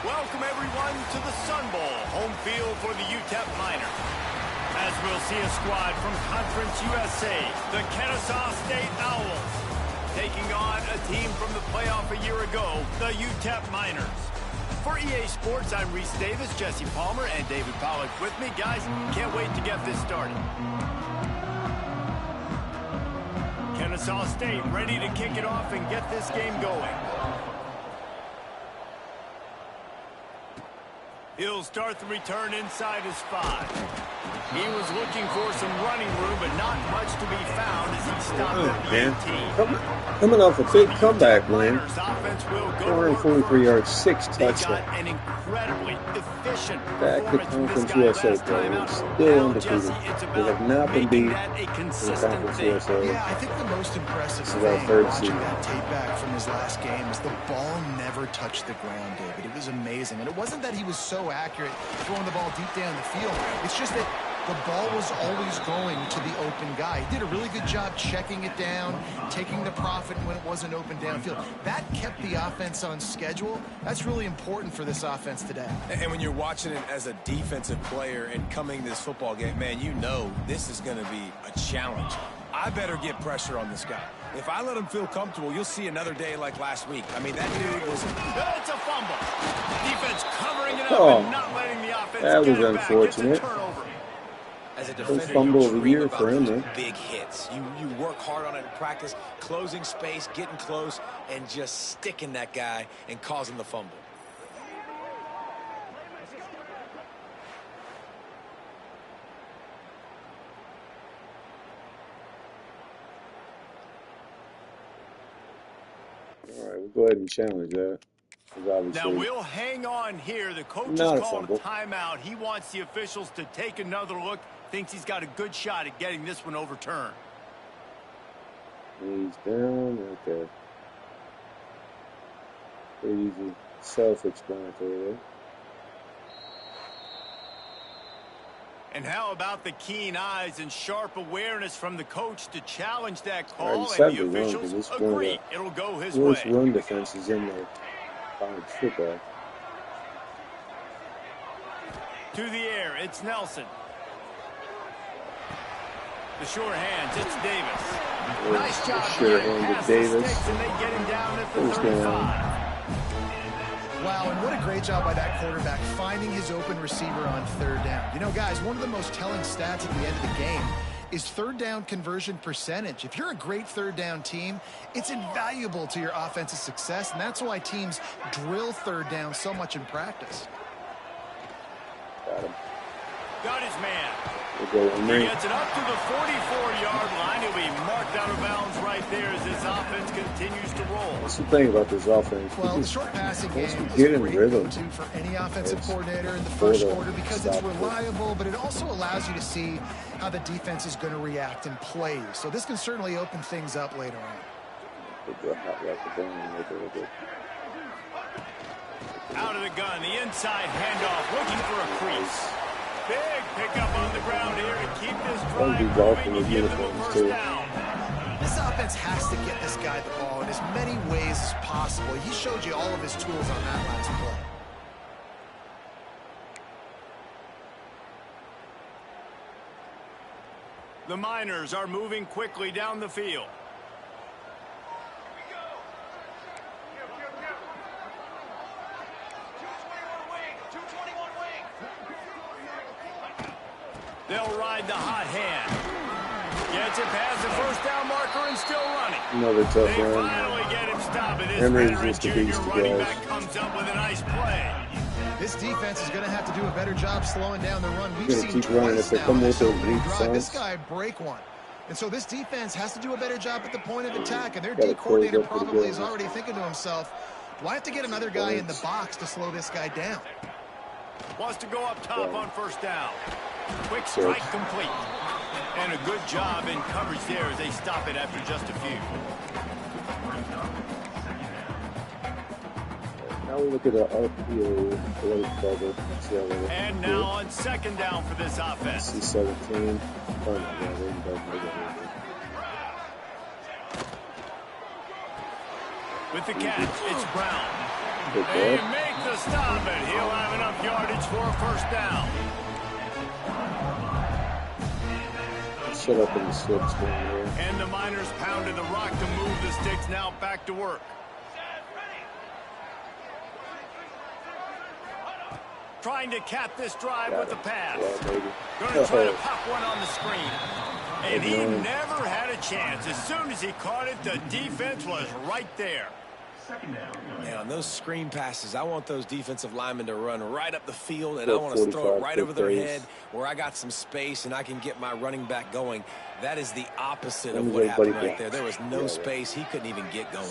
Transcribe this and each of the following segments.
Welcome everyone to the Sun Bowl, home field for the Utep Miners. As we'll see a squad from Conference USA, the Kennesaw State Owls, taking on a team from the playoff a year ago, the Utep Miners. For EA Sports, I'm Reese Davis, Jesse Palmer, and David Pollack with me. Guys, can't wait to get this started. Kennesaw State ready to kick it off and get this game going. He'll start the return inside his 5. He was looking for some running room, but not much to be found as he stopped at the 18. Coming off a big comeback win, 443 yards, 6 touchdowns. An incredibly efficient back to Conference USA play. Still undefeated. They have not been beat in Conference USA. Yeah, I think the most impressive thing watching that tape back from his last game is the ball never touched the ground, David. It was amazing. And it wasn't that he was so accurate throwing the ball deep down the field. It's just that the ball was always going to the open guy. He did a really good job checking it down, taking the profit when it wasn't open downfield. That kept the offense on schedule. That's really important for this offense today. And when you're watching it as a defensive player and coming to this football game, man, you know this is going to be a challenge. I better get pressure on this guy. If I let him feel comfortable, you'll see another day like last week. I mean, that dude was... It's a fumble. Defense covering it up and not letting the offense that get was it back. unfortunate. It's a turnover. As a defender, fumble you of the dream year about for him, those man. big hits. You work hard on it in practice, closing space, getting close, and just sticking that guy and causing the fumble. All right, we'll go ahead and challenge that. Now we'll hang on here. The coach has called a timeout. He wants the officials to take another look. Thinks he's got a good shot at getting this one overturned. He's down. Okay. Pretty easy. Self-explanatory there. And how about the keen eyes and sharp awareness from the coach to challenge that call? Right, and the officials agree it'll go his way. Worst run defenses in the college football. To the air, it's Nelson. The short hands, it's Davis. Nice job sure handed Davis. And they get him down at the 35. Wow, and what a great job by that quarterback finding his open receiver on third down. You know, guys, one of the most telling stats at the end of the game is third down conversion percentage. If you're a great third down team, it's invaluable to your offensive success, and that's why teams drill third down so much in practice. Got him. Got his man. We'll go he gets it up to the 44-yard line. He'll be marked out of bounds right there as this offense continues to roll. What's the thing about this offense? Well, the short passing game is get a in great rhythm thing for any offensive coordinator in the first quarter because it's reliable, but it also allows you to see how the defense is going to react and play. So this can certainly open things up later on. Out of the gun, the inside handoff, looking for a crease. Big pickup on the ground here to keep this drive moving and give them a first down. This offense has to get this guy the ball in as many ways as possible. He showed you all of his tools on that last play. The Miners are moving quickly down the field. They'll ride the hot hand. Gets it past the first down marker and still running. Another tough they run. Finally get him stopped. This Henry's veteran just a junior beast, running guys. back comes up with a nice play. This defense is going to have to do a better job slowing down the run. We've seen keep running if they come with those weak drive this fronts. guy break one. And so this defense has to do a better job at the point of attack. And their D coordinator probably is already thinking to himself, do I have to get another guy in the box to slow this guy down? Wants to go up top on first down. Quick strike complete. And a good job in coverage there as they stop it after just a few. Now we look at the RPO cover. And now on second down for this offense. C17. With the catch, it's Brown. They make to stop it. He'll have enough yardage for a first down. Set up in the slips down there. And the Miners pounded the rock to move the sticks. Now back to work. Trying to cap this drive with the pass. Going to try to pop one on the screen. And he never had a chance. As soon as he caught it, the defense was right there. Yeah, on those screen passes, I want those defensive linemen to run right up the field, and I want to throw it right over their head where I got some space and I can get my running back going. That is the opposite of what happened right there. There was no space. He couldn't even get going.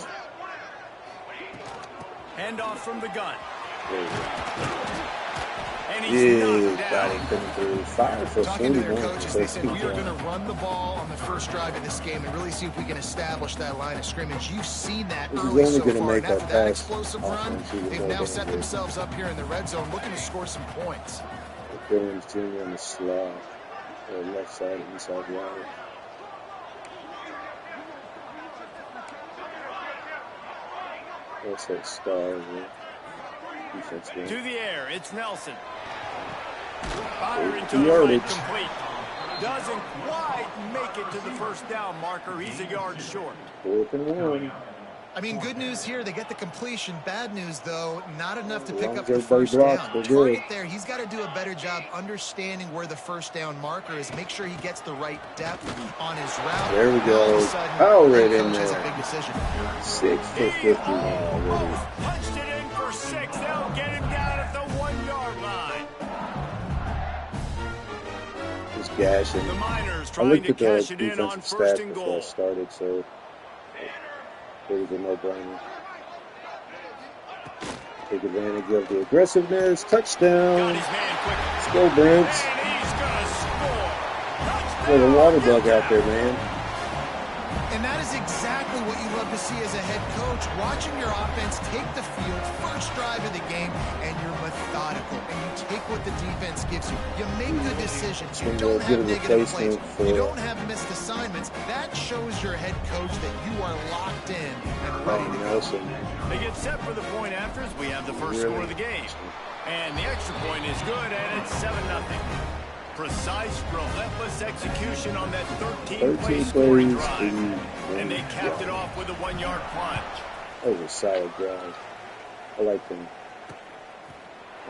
Handoff from the gun. And he's talking to their coaches, they said we are going to run the ball on the first drive of this game and really see if we can establish that line of scrimmage. You've seen that early so far. And after that explosive run, they've now set themselves up here in the red zone looking to score some points. Billings Jr. on the slot, left side, inside line. That's that star. To the air, it's Nelson. Fire into the right, complete. Doesn't quite make it to the first down marker. He's a yard short. 4th and 1. I mean, good news here, they get the completion. Bad news, though, not enough to pick up the first down. Target there, he's got to do a better job understanding where the first down marker is. Make sure he gets the right depth on his route. There we go. Power right in there. A big decision. 6 for 50 already. Punched it in for 6. They'll get him down at the 1-yard line. Just gashing. The Miners trying to cash it in on first and goal. I started, so it was a no-brainer. Take advantage of the aggressiveness. Touchdown. Got his man quick. Let's go, Brents. And he's going to score. There's a water bug out there, man. And that is exactly what you love to see as a head coach. Watching your offense take the field, first drive of the game, and you're methodical. And you take what the defense gives you. You make good decisions. You don't have negative plays. You don't have missed assignments. That shows your head coach that you are locked in and ready to go. They get set for the point afters. We have the first score of the game. And the extra point is good, and it's 7-0. Precise, relentless execution on that 13-play scoring drive. And they capped it off with a 1-yard plunge. That was a solid drive. I like them.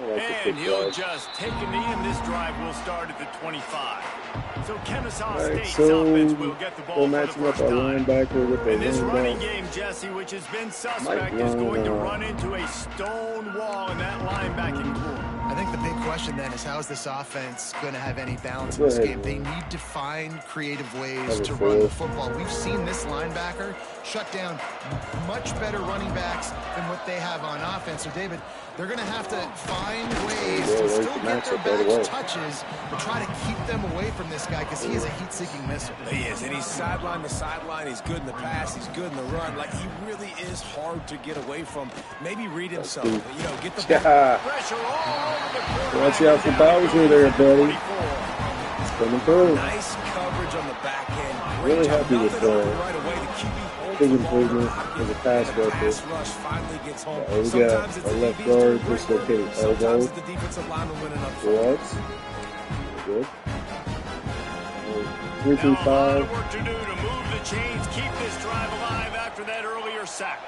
And he'll just take a knee, and this drive will start at the 25. So Kennesaw State's offense will get the ball for the first time. And this running game, Jesse, which has been suspect, is going to run into a stone wall in that linebacking core. I think the big question then is how is this offense going to have any balance in this game? They need to find creative ways to run the football. We've seen this linebacker shut down much better running backs than what they have on offense. So, David, they're going to have to find ways to still get their backs touches, but try to keep them away from this guy because he is a heat-seeking missile. He is, and he's sideline to sideline. He's good in the pass. He's good in the run. Like, he really is hard to get away from. Maybe read himself. You know, get the pressure all over the quarterback. Watch out for Bowser there, buddy. It's coming through. Nice coverage on the back end. Really happy with big improvement in the pass rush. There we go. Our left guard dislocated elbow. What? Good. 3-5. A lot of work to do to move the chains, keep this drive alive after that earlier sack.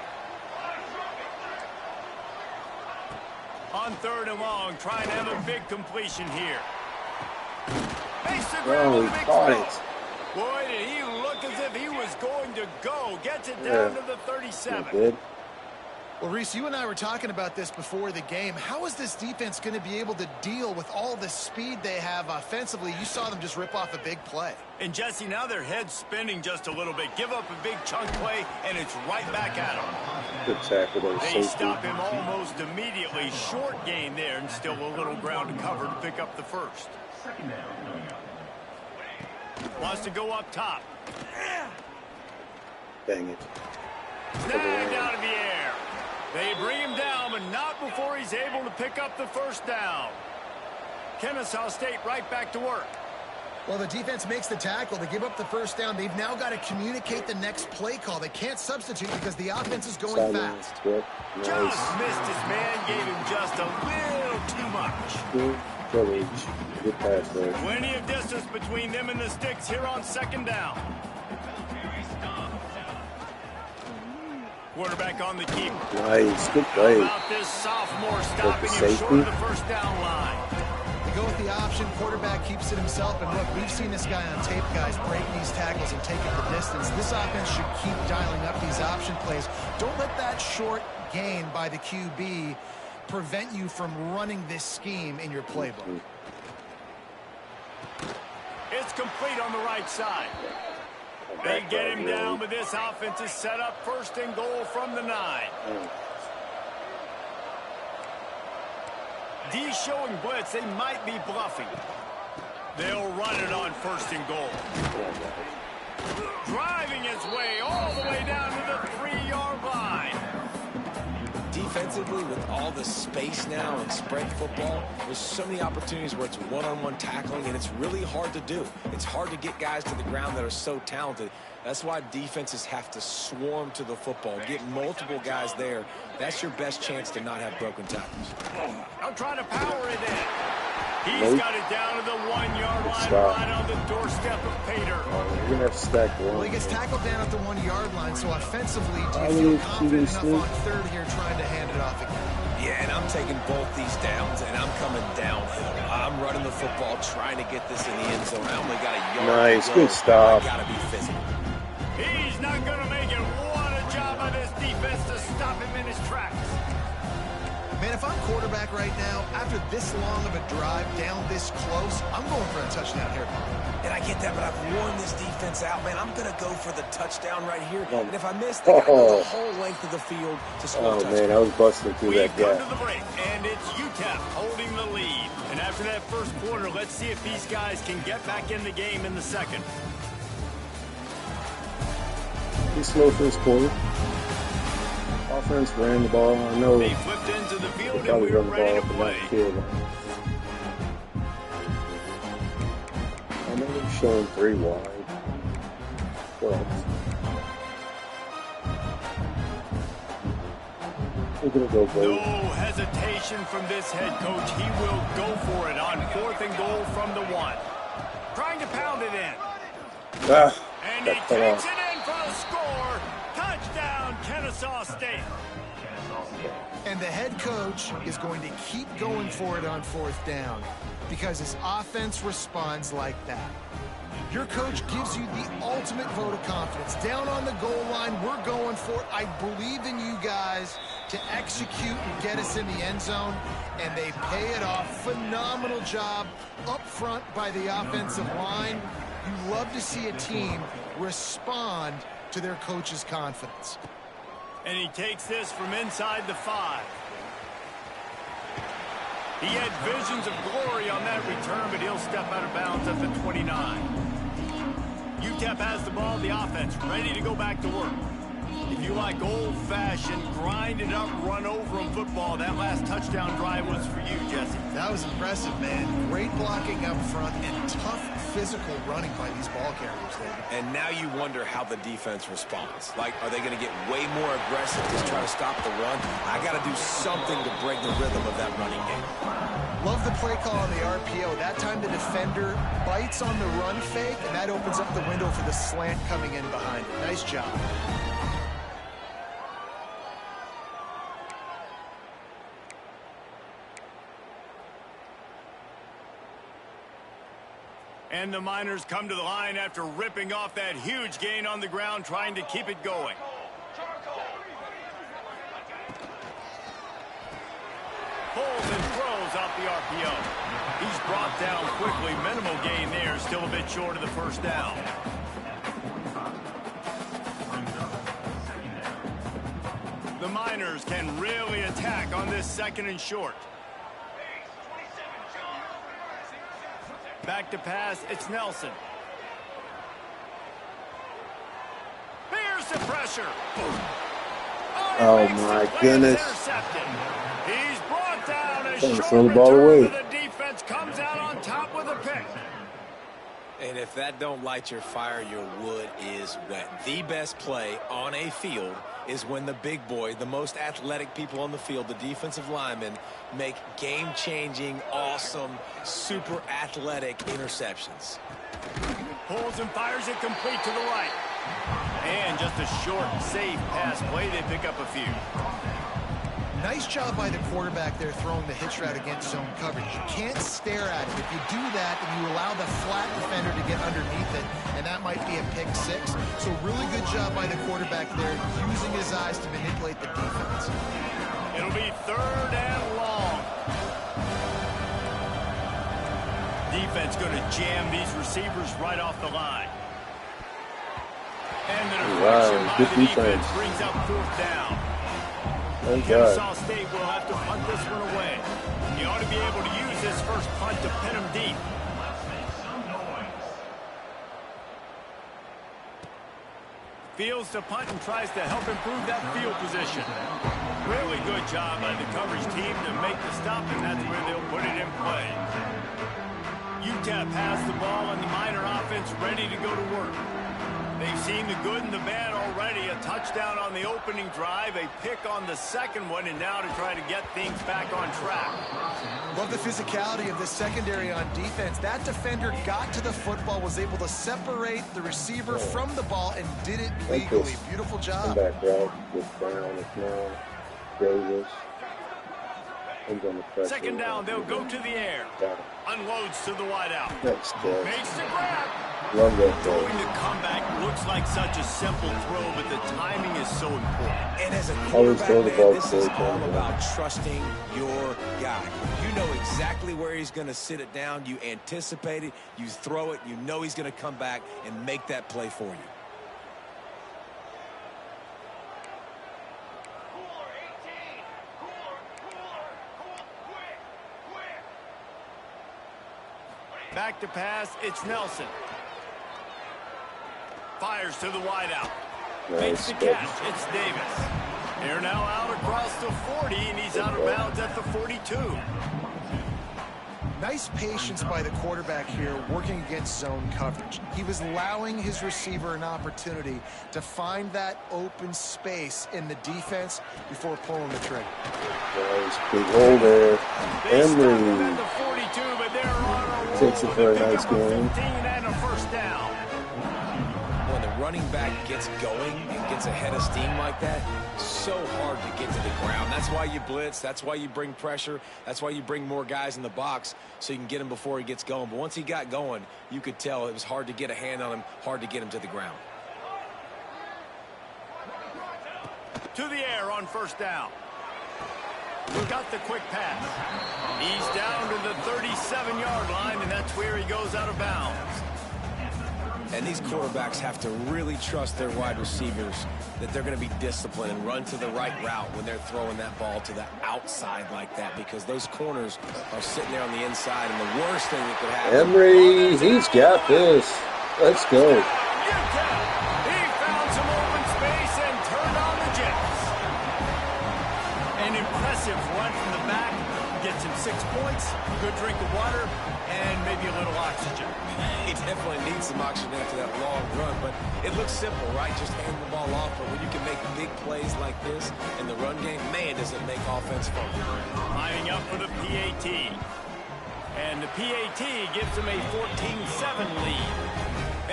On 3rd and long, trying to have a big completion here. Makes the grab with a big throw. Boy, did he look as if he was going to go. Gets it down to the 37. Well, Reese, you and I were talking about this before the game. How is this defense going to be able to deal with all the speed they have offensively? You saw them just rip off a big play. And, Jesse, now their head's spinning just a little bit. Give up a big chunk play, and it's right back at them. Good tackle. They stop him almost immediately. Short gain there, and still a little ground to cover to pick up the first. Wants to go up top. Dang it. Snagged out of the air. They bring him down, but not before he's able to pick up the first down. Kennesaw State right back to work. Well, the defense makes the tackle. They give up the first down. They've now got to communicate the next play call. They can't substitute because the offense is going fast. Yep. Nice. Just missed his man, gave him just a little too much. Good coverage. Good pass there. Plenty of distance between them and the sticks here on second down. Quarterback on the keep. Nice. Good play. How about this sophomore stopping him short of the first down line? They go with the option. Quarterback keeps it himself. And look, we've seen this guy on tape, guys, break these tackles and take it the distance. This offense should keep dialing up these option plays. Don't let that short gain by the QB prevent you from running this scheme in your playbook. It's complete on the right side. They get him down, but this offense is set up first and goal from the 9. D showing blitz. They might be bluffing. They'll run it on first and goal. Driving his way all the way down to the 3-yard line. Defensively, with all the space now and spread football, there's so many opportunities where it's one-on-one tackling, and it's really hard to do. It's hard to get guys to the ground that are so talented. That's why defenses have to swarm to the football, get multiple guys there. That's your best chance to not have broken tackles. I'm trying to power it in. He's got it down to the 1-yard line, right on the doorstep of Pater. You're going to have to stack one. Well, he gets tackled down at the 1-yard line, so offensively, do you feel confident enough on third here trying to hand it off again? Yeah, and I'm taking both these downs, and I'm coming downhill. I'm running the football, trying to get this in the end zone. I only got a yard. Nice, good stop. I got to be physical. He's not going to make it. What a job by this defense to stop him in his tracks. Man, if I'm quarterback right now, after this long of a drive down this close, I'm going for a touchdown here. And I get that, but I've worn this defense out, man. I'm going to go for the touchdown right here. And if I miss, they got to go the whole length of the field to score a touchdown. Man, I was busting through that gap. We've come to the break, and it's Utep holding the lead. And after that first quarter, let's see if these guys can get back in the game in the second. He's slow first quarter. Offense ran the ball. I know they flipped into the field they and we were run the ready ball to up play. in that field. I know they're showing 3 wide. But we're going to go both. No hesitation from this head coach. He will go for it on 4th and goal from the 1. Trying to pound it in. And he takes it in for the score. Touchdown, Kennesaw State. And the head coach is going to keep going for it on 4th down because his offense responds like that. Your coach gives you the ultimate vote of confidence. Down on the goal line, we're going for it. I believe in you guys to execute and get us in the end zone, and they pay it off. Phenomenal job up front by the offensive line. You love to see a team respond to their coach's confidence. And he takes this from inside the 5. He had visions of glory on that return, but he'll step out of bounds at the 29. Utep has the ball, the offense ready to go back to work. If you like old-fashioned, grind-it-up, run-over-'em football, that last touchdown drive was for you, Jesse. That was impressive, man. Great blocking up front and tough physical running by these ball carriers, David. And now you wonder how the defense responds. Like, are they going to get way more aggressive to try to stop the run? I got to do something to break the rhythm of that running game. Love the play call on the RPO. That time the defender bites on the run fake, and that opens up the window for the slant coming in behind it. Nice job. And the Miners come to the line after ripping off that huge gain on the ground, trying to keep it going. Pulls and throws off the RPO. He's brought down quickly. Minimal gain there, still a bit short of the first down. The Miners can really attack on this 2nd and short. Back to pass, it's Nelson. Here's the pressure. Oh my goodness. He's brought down a Throw short the ball return away. to the defense, comes out on top with a pick. And if that don't light your fire, your wood is wet. The best play on a field is when the big boy, the most athletic people on the field, the defensive linemen, make game-changing, awesome, super athletic interceptions. Pulls and fires it complete to the right. And just a short, safe pass play. They pick up a few. Nice job by the quarterback there throwing the hitch route against zone coverage. You can't stare at it. If you do that, then you allow the flat defender to get underneath it, and that might be a pick six. So really good job by the quarterback there, using his eyes to manipulate the defense. It'll be 3rd and long. Defense going to jam these receivers right off the line. And the deflection by the defense brings up 4th down. Kennesaw State will have to punt this one away. He ought to be able to use this first punt to pin him deep. Fields to punt and tries to help improve that field position. Really good job by the coverage team to make the stop, and that's where they'll put it in play. Utep has the ball and the Miner offense ready to go to work. They've seen the good and the bad already. A touchdown on the opening drive, a pick on the second one, and now to try to get things back on track. Love the physicality of the secondary on defense. That defender got to the football, was able to separate the receiver from the ball, and did it legally. Beautiful job. Back route with Brown, it's now Davis. Second down, they'll go to the air. Unloads to the wideout. Makes the grab. Love that throw. Going to comeback looks like such a simple throw, but the timing is so important. And as a quarterback, man, this is all about trusting your guy. You know exactly where he's going to sit it down. You anticipate it. You throw it. You know he's going to come back and make that play for you. Back to pass, it's Nelson. Fires to the wideout. Makes the catch, it's Davis. They're now out across the 40, and he's out of bounds at the 42. Nice patience by the quarterback here, working against zone coverage. He was allowing his receiver an opportunity to find that open space in the defense before pulling the trigger. Nice big hole there. Emory takes it for a nice game. And a first down. When the running back gets going and gets ahead of steam like that, so hard to get to the ground. That's why you blitz. That's why you bring pressure. That's why you bring more guys in the box so you can get him before he gets going. But once he got going, you could tell it was hard to get a hand on him, hard to get him to the ground. To the air on first down. We got the quick pass. He's down to the 37-yard line, and that's where he goes out of bounds. And these quarterbacks have to really trust their wide receivers that they're going to be disciplined and run to the right route when they're throwing that ball to the outside like that, because those corners are sitting there on the inside, and the worst thing that could happen. Emory, he's got this. Let's go. He found some open space and turned on the jets. An impressive run from the back. Gets him 6 points, good drink of water, and maybe a little oxygen. He definitely needs some oxygen after that long run, but it looks simple, right? Just hand the ball off, but when you can make big plays like this in the run game, man, does it make offense fun. Lining up for the PAT. And the PAT gives them a 14-7 lead.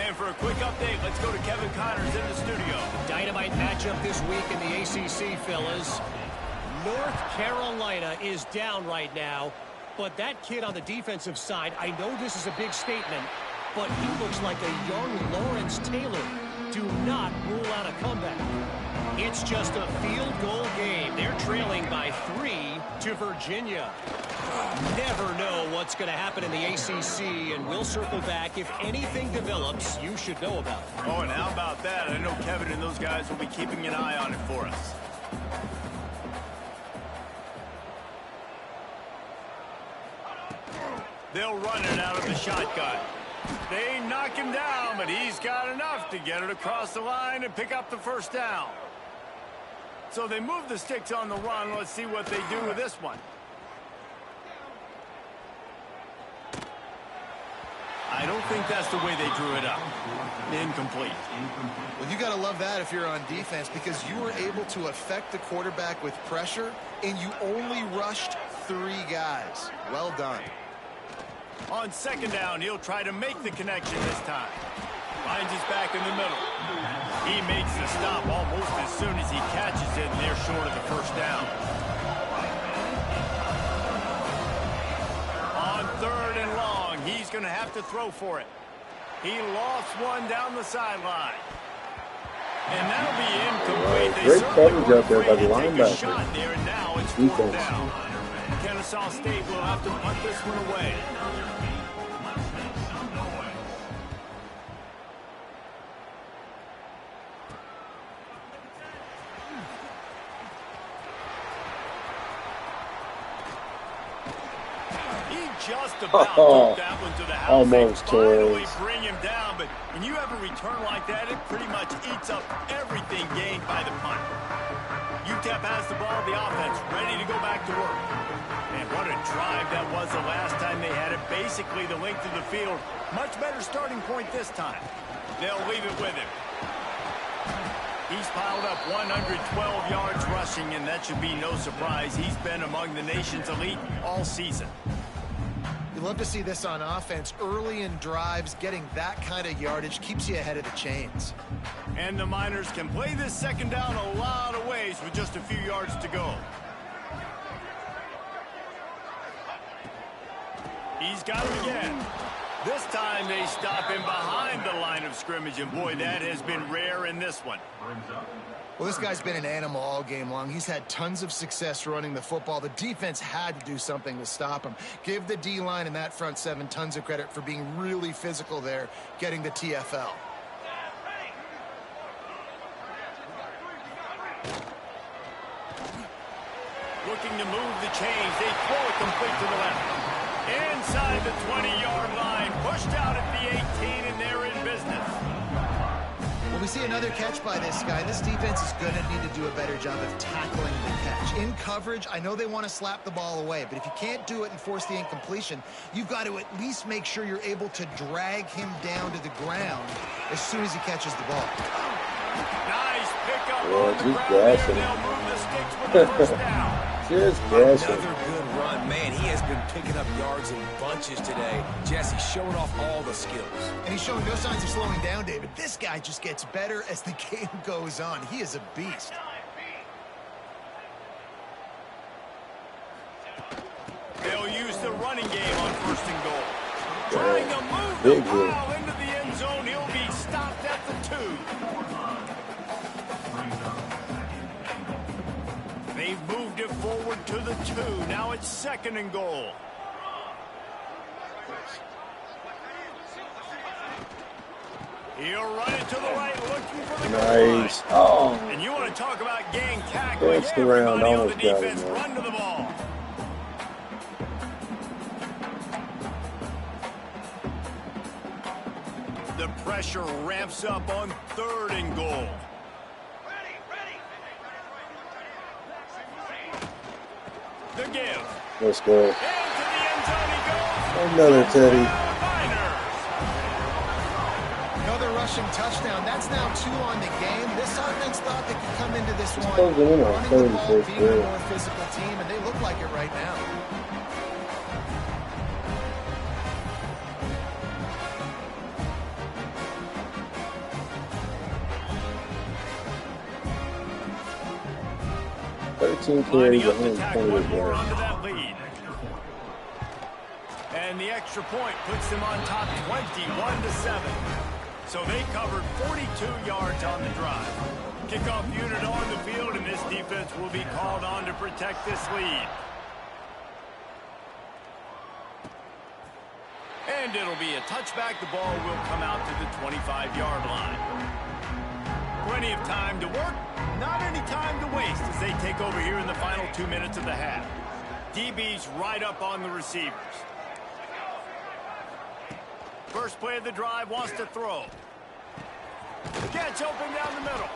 And for a quick update, let's go to Kevin Connors in the studio. Dynamite matchup this week in the ACC, fellas. North Carolina is down right now, but that kid on the defensive side, I know this is a big statement, but he looks like a young Lawrence Taylor. Do not rule out a comeback. It's just a field goal game. They're trailing by 3 to Virginia. Never know what's going to happen in the ACC, and we'll circle back. If anything develops, you should know about it. Oh, and how about that? I know Kevin and those guys will be keeping an eye on it for us. They'll run it out of the shotgun. They knock him down, but he's got enough to get it across the line and pick up the first down. So they move the sticks on the run. Let's see what they do with this one. I don't think that's the way they drew it up. Incomplete. Well, you got to love that if you're on defense, because you were able to affect the quarterback with pressure, and you only rushed 3 guys. Well done. On second down, he'll try to make the connection this time. Finds his back in the middle. He makes the stop almost as soon as he catches it, and they're short of the first down. On third and long, he's going to have to throw for it. He lost one down the sideline. And that'll be incomplete. Great coverage out there by the linebacker. Shot there, and now it's 4th down. Kennesaw State will have to punt this one away. Just about took that one to the house. Almost finally bring him down, but when you have a return like that, it pretty much eats up everything gained by the punt. Utep has the ball, the offense ready to go back to work. And what a drive that was the last time they had it. Basically the length of the field. Much better starting point this time. They'll leave it with him. He's piled up 112 yards rushing, and that should be no surprise. He's been among the nation's elite all season. You love to see this on offense. Early in drives, getting that kind of yardage keeps you ahead of the chains. And the Miners can play this second down a lot of ways with just a few yards to go. He's got him again. This time they stop him behind the line of scrimmage, and boy, that has been rare in this one. Well, this guy's been an animal all game long. He's had tons of success running the football. The defense had to do something to stop him. Give the D-line and that front 7 tons of credit for being really physical there, getting the TFL. Looking to move the chains. They throw it complete to the left. Inside the 20-yard line. Pushed out at the 18, and they're in business. When we see another catch by this guy, this defense is going to need to do a better job of tackling the catch. In coverage, I know they want to slap the ball away, but if you can't do it and force the incompletion, you've got to at least make sure you're able to drag him down to the ground as soon as he catches the ball. Nice pickup on the ground there. They'll move the sticks with the first down. Just guessing. Another good run. Man, he has been picking up yards in bunches today. Jesse showing off all the skills. And he's showing no signs of slowing down, David. This guy just gets better as the game goes on. He is a beast. They'll use the running game on 1st and goal. Trying to move the ball into the end zone. He'll be stopped at the 2. They've moved it forward to the 2. Now it's 2nd and goal. He'll run it to the right, looking for the goal line. Oh. And you want to talk about gang tackling. That's the round. Everybody on the Almost got defense him, run to the ball. The pressure ramps up on 3rd and goal. The give. Let's go. Into the end zone he goes. Another Teddy. Another rushing touchdown. That's now 2 on the game. This offense thought they could come into this one closing in on running third the and ball, fourth being a down. more physical team, and they look like it right now. Carries, Lining up to tack 1 more 128 onto that lead. And the extra point puts them on top 21-7. So they covered 42 yards on the drive. Kickoff unit on the field, and this defense will be called on to protect this lead. And it'll be a touchback. The ball will come out to the 25-yard line. Plenty of time to work, not any time to waste as they take over here in the final 2 minutes of the half. DB's right up on the receivers. First play of the drive, wants to throw. Catch open down the middle.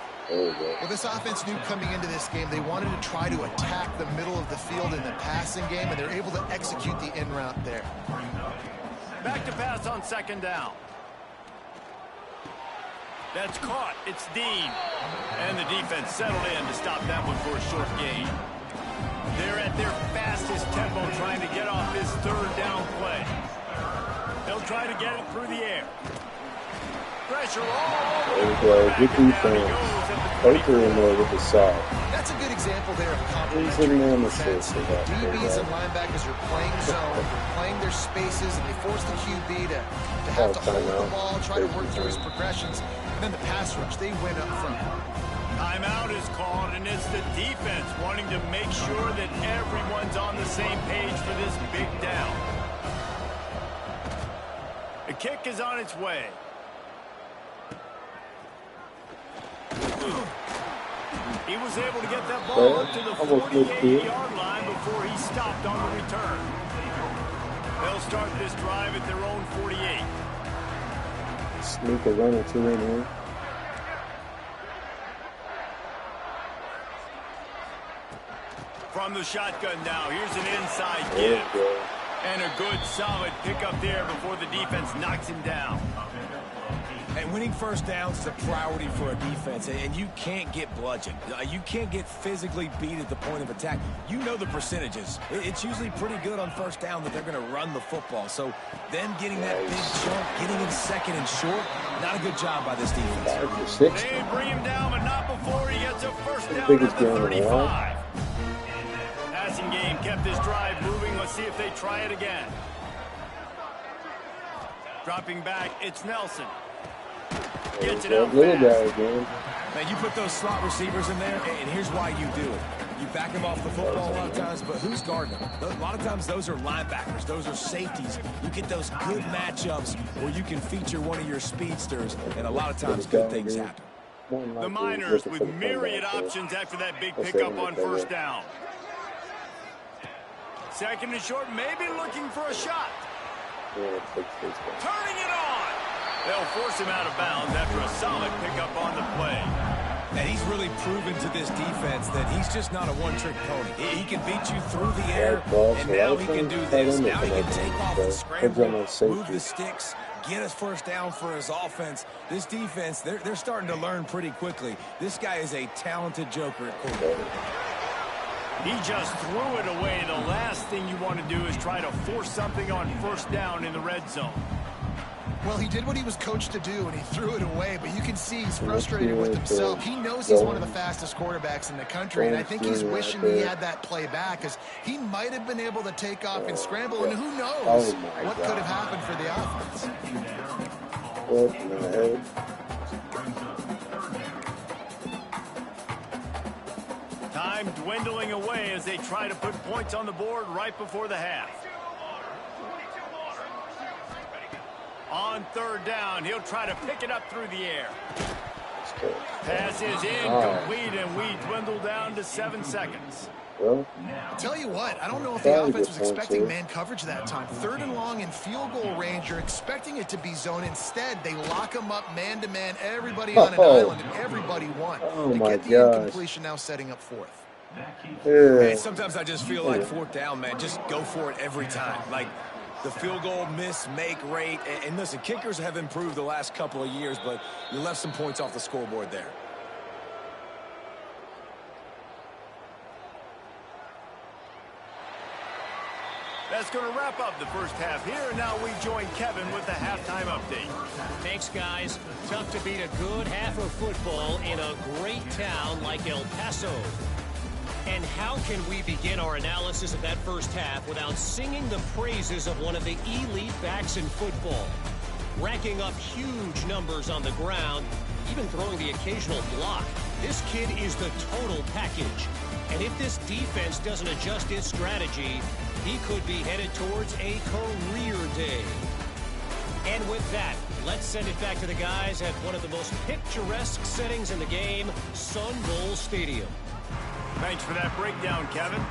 Well, this offense knew coming into this game they wanted to try to attack the middle of the field in the passing game, and they're able to execute the in route there. Back to pass on second down. That's caught. It's Dean. And the defense settled in to stop that one for a short gain. They're at their fastest tempo trying to get off this third down play. They'll try to get it through the air. Pressure all over. There we go. Good defense. Baker in there with the sack. That's a good example there of complementary defense. DBs and linebackers are playing zone, they're playing their spaces, and they force the QB to have to hold the ball, try to work through his progressions. And then the pass rush, they win up front. Timeout is called, and it's the defense wanting to make sure that everyone's on the same page for this big down. The kick is on its way. He was able to get that ball up to the 48-yard line before he stopped on the return. They'll start this drive at their own 48. Sneak a run or two in here. From the shotgun now, here's an inside give. And a good, solid pickup there before the defense knocks him down. And winning first downs is a priority for a defense, and you can't get bludgeoned. You can't get physically beat at the point of attack. You know the percentages. It's usually pretty good on first down that they're going to run the football. So them getting that big chunk, getting in second and short, not a good job by this defense. They bring him down, but not before he gets a first down at the 35. Passing game kept this drive moving. Let's see if they try it again. Dropping back, it's Nelson. Gets it out fast. Man, you put those slot receivers in there, and here's why you do it. You back them off the football a lot of times, but who's guarding them? A lot of times those are linebackers. Those are safeties. You get those good matchups where you can feature one of your speedsters, and a lot of times good things happen. The Miners with myriad options after that big pickup on first down. Second and short, maybe looking for a shot. Turning it on. They'll force him out of bounds after a solid pickup on the play. And he's really proven to this defense that he's just not a one-trick pony. He can beat you through the air, and now he can do this. Now he can take off the scramble, move the sticks, get us first down for his offense. This defense, they're starting to learn pretty quickly. This guy is a talented joker at quarterback. He just threw it away. The last thing you want to do is try to force something on first down in the red zone. Well, he did what he was coached to do, and he threw it away, but you can see he's frustrated with himself. He knows he's one of the fastest quarterbacks in the country, and I think he's wishing he had that play back, because he might have been able to take off and scramble, and who knows what could have happened for the offense. Time dwindling away as they try to put points on the board right before the half. On third down, he'll try to pick it up through the air. Pass is incomplete, and we dwindle down to 7 seconds. Well, tell you what, I don't know if the offense was expecting man coverage that time. Third and long in field goal range, you're expecting it to be zone. Instead, they lock them up man-to-man, everybody on an island, and everybody won. To get the incompletion now setting up fourth. And sometimes I just feel like fourth down, man, just go for it every time. Like, the field goal miss-make rate. And listen, kickers have improved the last couple of years, but you left some points off the scoreboard there. That's going to wrap up the first half here. And now we join Kevin with the halftime update. Thanks, guys. Tough to beat a good half of football in a great town like El Paso. And how can we begin our analysis of that first half without singing the praises of one of the elite backs in football? Racking up huge numbers on the ground, even throwing the occasional block. This kid is the total package. And if this defense doesn't adjust its strategy, he could be headed towards a career day. And with that, let's send it back to the guys at one of the most picturesque settings in the game, Sun Bowl Stadium. Thanks for that breakdown, Kevin.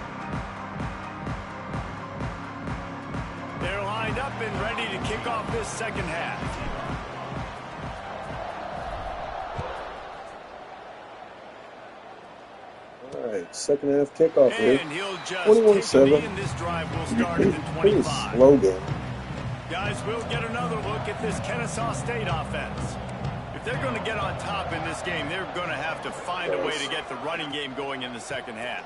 They're lined up and ready to kick off this second half. All right, second half kickoff here. And he'll just 21-7. and this drive will start at the 25. Pretty slow game. Guys, we'll get another look at this Kennesaw State offense. If they're going to get on top in this game, they're going to have to find a way to get the running game going in the second half.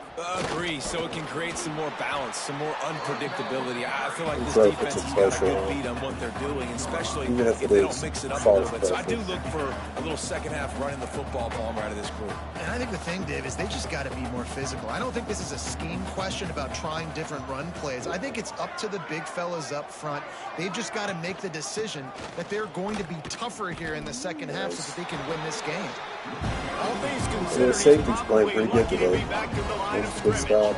Agree, so it can create some more balance, some more unpredictability. I feel like this defense has got a good beat on what they're doing, especially if they don't mix it up a little bit. So I do look for a little second half running the football ball right of this group. And I think the thing, Dave, is they just got to be more physical. I don't think this is a scheme question about trying different run plays. I think it's up to the big fellas up front. They've just got to make the decision that they're going to be tougher here in the second half so that they can win this game. All things considered, the safety's playing pretty good today. That's a good stop.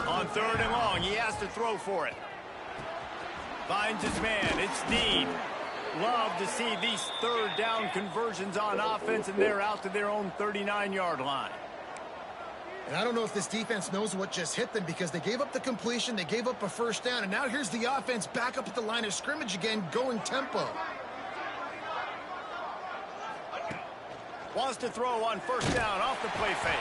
On 3rd and long, he has to throw for it. Finds his man. It's Dean. Love to see these 3rd down conversions on offense, and they're out to their own 39-yard line. And I don't know if this defense knows what just hit them because they gave up the completion, they gave up a 1st down, and now here's the offense back up at the line of scrimmage again, going tempo. Wants to throw on 1st down off the play fake.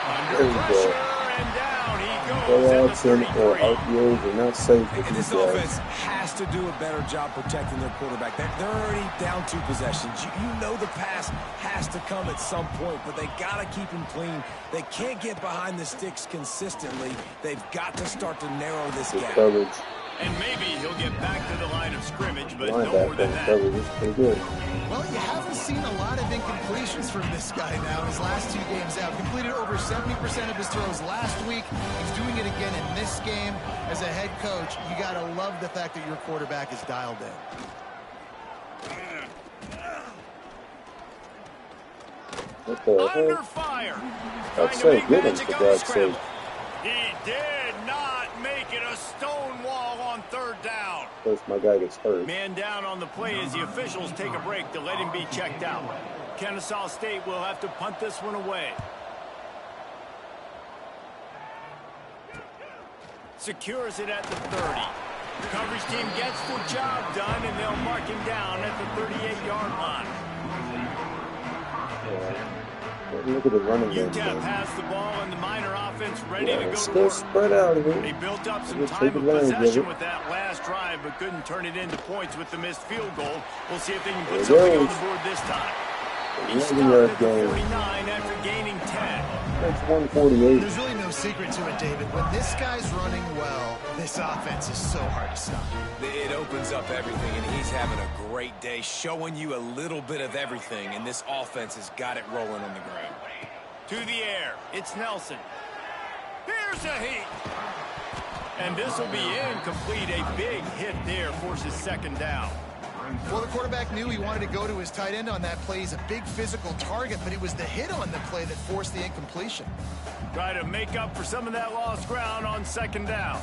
Under pressure, and down he goes. Or RPOs are not safe with and these this guys. offense has to do a better job protecting their quarterback. They're already down 2 possessions. You know the pass has to come at some point, but they got to keep him clean. They can't get behind the sticks consistently. They've got to start to narrow this gap. Coverage. And maybe he'll get back to the line of scrimmage, but no Linebacker more than that. coverage is pretty good. Well, you haven't seen a lot of incompletions from this guy now his last 2 games out. Completed over 70% of his throws last week. He's doing it again in this game. As a head coach, you got to love the fact that your quarterback is dialed in. What the Under heck? fire. That's Trying so to good, make magic for on the God's scramble. sake. He did not make it a stone wall on 3rd down. Plus, my guy gets hurt. Man down on the play as the officials take a break to let him be checked out. Kennesaw State will have to punt this one away. Secures it at the 30. The coverage team gets the job done, and they'll mark him down at the 38-yard line. Look at the running game. Utep has the ball, and the Miner offense ready to go to Still work. spread out of They here. built up some We'll time take of advantage of possession it. with that last drive, but couldn't turn it into points with the missed field goal. We'll see if they can There put it something on goes. the board this time. He 11-yard stopped at the gain. 49 after gaining 10. That's 148. There's really no secret to it, David. When this guy's running well, this offense is so hard to stop. It opens up everything, and he's having a great day, showing you a little bit of everything, and this offense has got it rolling on the ground. To the air, it's Nelson. Here's a heat. And this will be incomplete. A big hit there forces 2nd down. Well, the quarterback knew he wanted to go to his tight end on that play. He's a big physical target, but it was the hit on the play that forced the incompletion. Try to make up for some of that lost ground on 2nd down.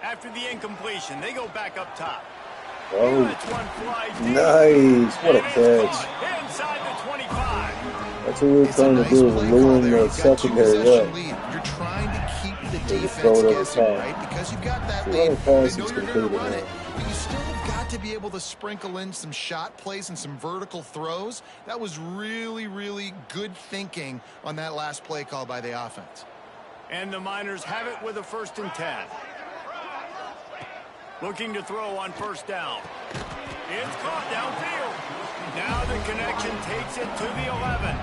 After the incompletion, they go back up top. Oh, That's one fly deep. nice. What a And it's catch. caught inside the 25. That's what we were It's a trying nice to do, is play call lure there. the You've got 2 secondary possession up. lead. You're trying to keep the They just defense throw it over guessing, top. right? Because you've got that See, lead. all the passes They know you're going to completed run now. it, but you still have got to be able to sprinkle in some shot plays and some vertical throws. That was really, really good thinking on that last play call by the offense. And the Miners have it with a 1st and 10. Looking to throw on 1st down. It's caught downfield. Now the connection takes it to the 11.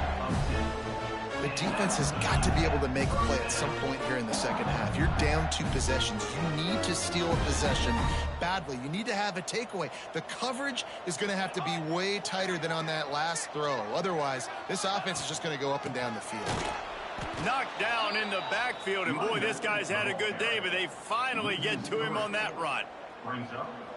The defense has got to be able to make a play at some point here in the second half. You're down 2 possessions. You need to steal a possession badly. You need to have a takeaway. The coverage is going to have to be way tighter than on that last throw. Otherwise, this offense is just going to go up and down the field. Knocked down in the backfield, and boy, this guy's had a good day, but they finally get to him on that run.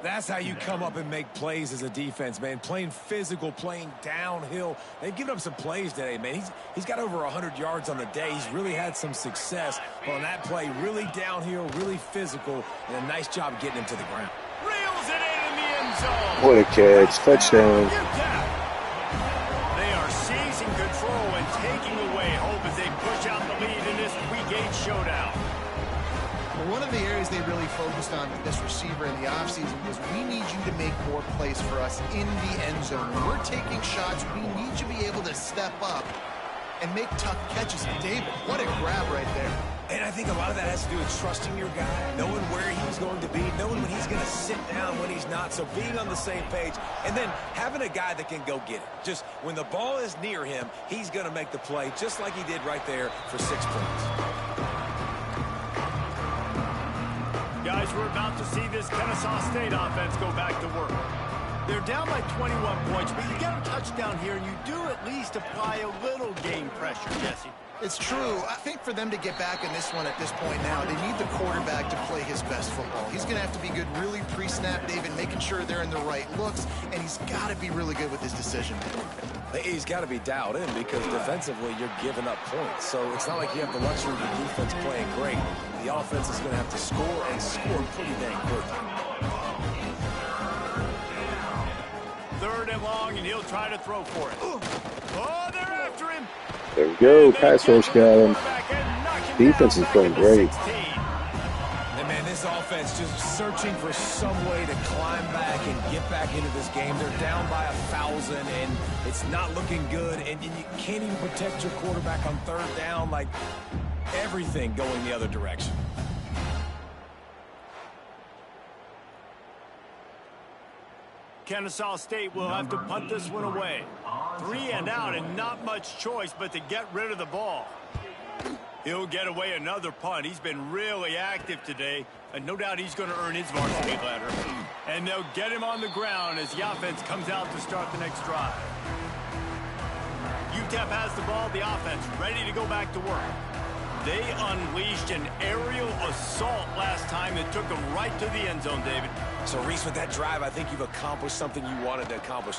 That's how you come up and make plays as a defense, man. Playing physical, playing downhill. They've given up some plays today, man. He's got over 100 yards on the day. He's really had some success. But on that play, really downhill, really physical, and a nice job getting him to the ground. Reels it in the end zone. What a catch. Touchdown. Utep. They are seizing control and taking away hope as they push out the lead in this Week 8 showdown. One of the areas they really focused on with this receiver in the offseason was we need you to make more plays for us in the end zone. When we're taking shots, we need you to be able to step up and make tough catches. David, what a grab right there. And I think a lot of that has to do with trusting your guy, knowing where he's going to be, knowing when he's going to sit down, when he's not. So being on the same page, and then having a guy that can go get it. Just when the ball is near him, he's going to make the play, just like he did right there for 6 points. Guys, we're about to see this Kennesaw State offense go back to work. They're down by 21 points, but you get a touchdown here, and you do at least apply a little game pressure, Jesse. It's true. I think for them to get back in this one at this point now, they need the quarterback to play his best football. He's going to have to be good really pre-snap, David, making sure they're in the right looks, and he's got to be really good with his decision. He's got to be dialed in because defensively you're giving up points. So it's not like you have the luxury of the defense playing great. The offense is going to have to score and score pretty dang quick. 3rd and long, and he'll try to throw for it. Oh, they're after him. There we go. Pass rush got him. Defense is playing great. And man, this offense just searching for some way to climb back and get back into this game. They're down by 1,000, and it's not looking good. And you can't even protect your quarterback on 3rd down. Like, everything going the other direction. Kennesaw State will have to punt this one away. 3 and out, and not much choice but to get rid of the ball. He'll get away another punt. He's been really active today, and no doubt he's going to earn his varsity letter. And they'll get him on the ground as the offense comes out to start the next drive. Utep has the ball, the offense ready to go back to work. They unleashed an aerial assault last time that took them right to the end zone, David. So, Reese, with that drive, I think you've accomplished something you wanted to accomplish.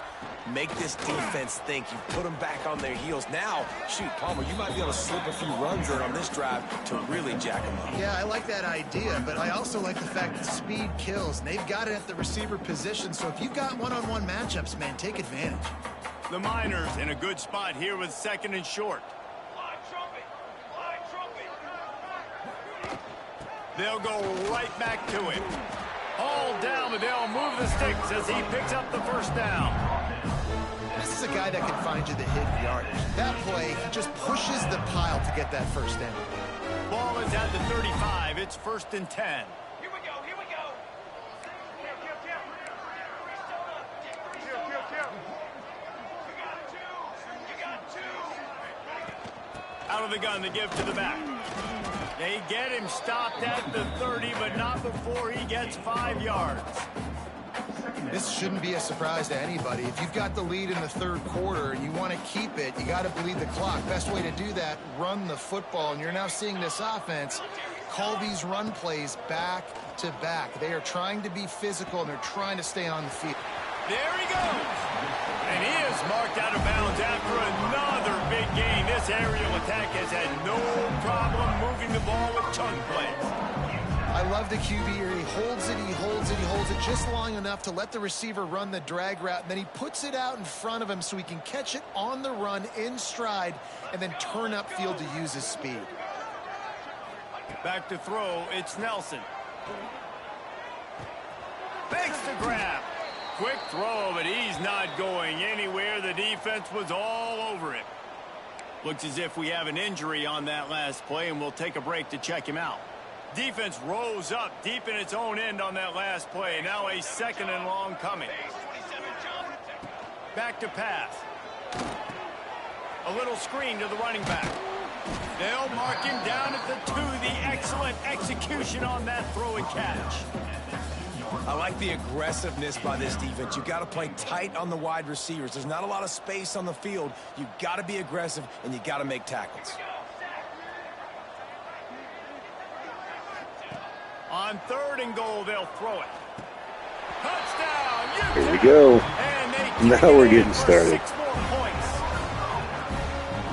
Make this defense think. You put them back on their heels. Now, shoot, Palmer, you might be able to slip a few runs in on this drive to really jack them up. Yeah, I like that idea, but I also like the fact that speed kills. And they've got it at the receiver position, so if you've got one-on-one matchups, man, take advantage. The Miners in a good spot here with 2nd and short. They'll go right back to him. All down, but they'll move the sticks as he picks up the 1st down. This is a guy that can find you the hidden yardage. That play, he just pushes the pile to get that 1st down. Ball is at the 35. It's 1st and 10. Here we go, here we go. You got two. Out of the gun, the give to the back. They get him stopped at the 30, but not before he gets 5 yards. This shouldn't be a surprise to anybody. If you've got the lead in the 3rd quarter and you want to keep it, you got to bleed the clock. Best way to do that, run the football. And you're now seeing this offense call these run plays back to back. They are trying to be physical, and they're trying to stay on the field. There he goes. And he is marked out of bounds after another big gain. This aerial attack has had no problem moving the ball with chunk plays. I love the QB here. He holds it, he holds it, he holds it just long enough to let the receiver run the drag route, and then he puts it out in front of him so he can catch it on the run in stride and then turn upfield to use his speed. Back to throw, it's Nelson. Fakes the grab. Quick throw, but he's not going anywhere. The defense was all over it. Looks as if we have an injury on that last play, and we'll take a break to check him out. Defense rose up deep in its own end on that last play. Now a 2nd and long coming. Back to pass. A little screen to the running back. They'll mark him down at the 2. The excellent execution on that throw and catch. I like the aggressiveness by this defense. You got to play tight on the wide receivers. There's not a lot of space on the field. You got to be aggressive, and you got to make tackles. On 3rd and goal, they'll throw it. Touchdown! Here we go. Now we're getting started. 6 more points.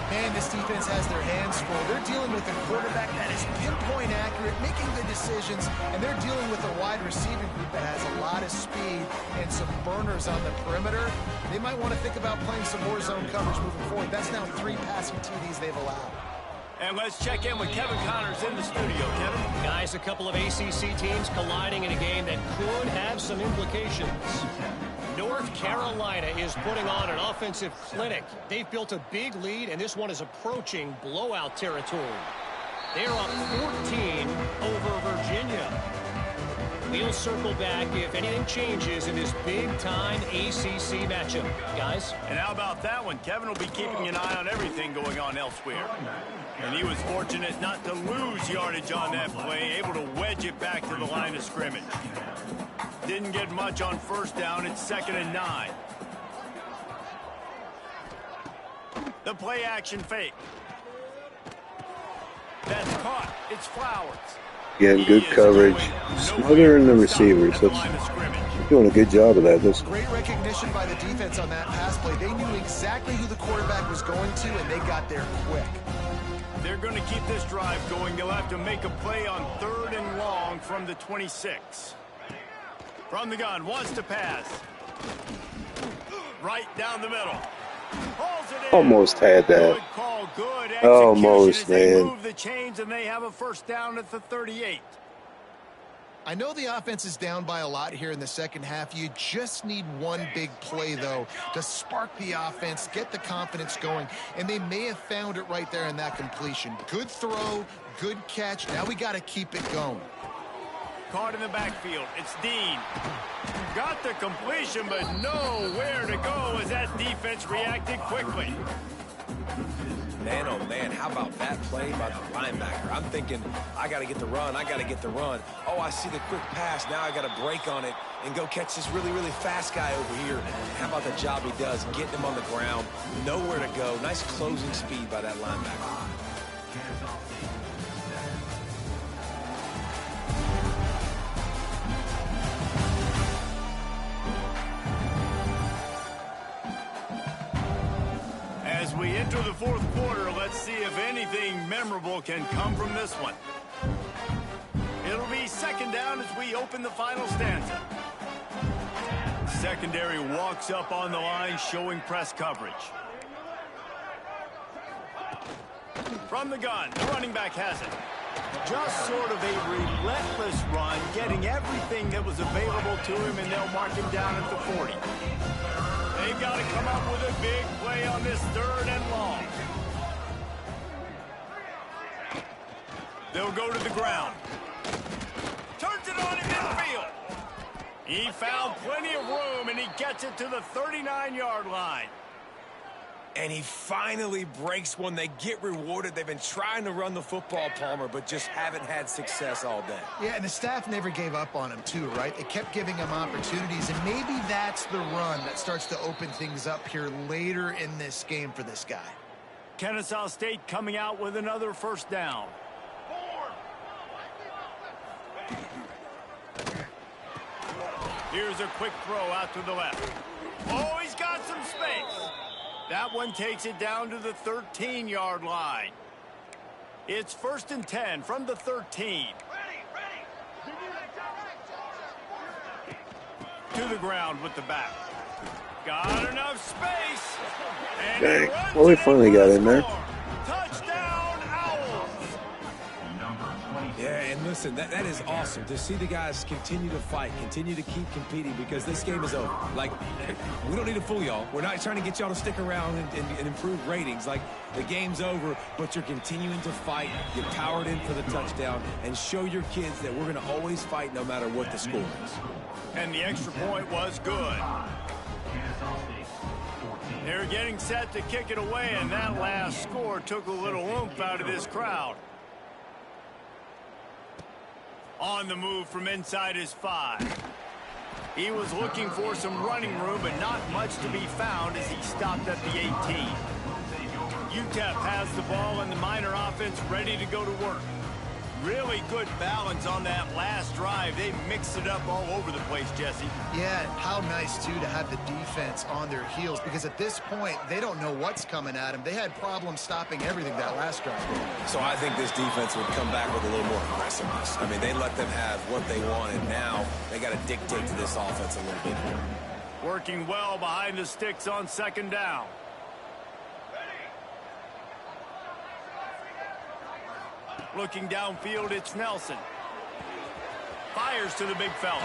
Man, this defense has their hands full. They're dealing with a quarterback that is pinpoint accurate, making good decisions, and they're dealing with a wide receiving group that has a lot of speed and some burners on the perimeter. They might want to think about playing some more zone coverage moving forward. That's now 3 passing TDs they've allowed. And let's check in with Kevin Connors in the studio. Kevin? Guys, a couple of ACC teams colliding in a game that could have some implications. North Carolina is putting on an offensive clinic. They've built a big lead, and this one is approaching blowout territory. They're up 14 over Virginia. We'll circle back if anything changes in this big-time ACC matchup. Guys? And how about that one? Kevin will be keeping an eye on everything going on elsewhere. And he was fortunate not to lose yardage on that play, able to wedge it back to the line of scrimmage. Didn't get much on first down. It's 2nd and 9. The play action fake. That's caught. It's Flowers. Again, good coverage. Smothering the receivers. That's doing a good job of that. That's great recognition by the defense on that pass play. They knew exactly who the quarterback was going to, and they got there quick. They're going to keep this drive going. They'll have to make a play on 3rd and long from the 26. From the gun, wants to pass. Right down the middle. Almost had that. Good call, good execution. Almost, they man. move the chains and they have a first down at the 38. I know the offense is down by a lot here in the second half. You just need one big play, though, to spark the offense, get the confidence going, and they may have found it right there in that completion. Good throw, good catch. Now we got to keep it going. Caught in the backfield. It's Dean. Got the completion, but nowhere to go as that defense reacted quickly. Man, oh man, how about that play by the linebacker? I'm thinking, I got to get the run, I got to get the run. Oh, I see the quick pass. Now I got to break on it and go catch this really, really fast guy over here. How about the job he does, getting him on the ground, nowhere to go. Nice closing speed by that linebacker. As we enter the 4th quarter, let's see if anything memorable can come from this one. It'll be 2nd down as we open the final stanza. Secondary walks up on the line, showing press coverage. From the gun, the running back has it. Just sort of a relentless run, getting everything that was available to him, and they'll mark him down at the 40. They've got to come up with a big play on this 3rd and long. They'll go to the ground. Turns it on in midfield. He found plenty of room, and he gets it to the 39-yard line. And he finally breaks one. They get rewarded. They've been trying to run the football, Palmer, but just haven't had success all day. Yeah, and the staff never gave up on him, too, right? They kept giving him opportunities, and maybe that's the run that starts to open things up here later in this game for this guy. Kennesaw State coming out with another first down. Here's a quick throw out to the left. Oh, he's got some space. That one takes it down to the 13-yard line. It's 1st and 10 from the 13. To the ground with the back. Got enough space. And dang. Well, we finally got in there. Touchdown, Owls. Yeah, and listen, that is awesome to see the guys continue to fight, continue to keep competing, because this game is over. Like, we don't need to fool y'all. We're not trying to get y'all to stick around and improve ratings. Like, the game's over, but you're continuing to fight. You powered in for the touchdown, and show your kids that we're going to always fight no matter what the score is. And the extra point was good. They're getting set to kick it away, and that last score took a little oomph out of this crowd. On the move from inside his 5. He was looking for some running room, but not much to be found as he stopped at the 18. Utep has the ball, and the Miner offense ready to go to work. Really good balance on that last drive. They mixed it up all over the place, Jesse. Yeah, how nice, too, to have the defense on their heels, because at this point, they don't know what's coming at them. They had problems stopping everything that last drive. So I think this defense would come back with a little more aggressiveness. I mean, they let them have what they wanted. Now they got to dictate to this offense a little bit more. Working well behind the sticks on 2nd down. Looking downfield, it's Nelson. Fires to the big fella.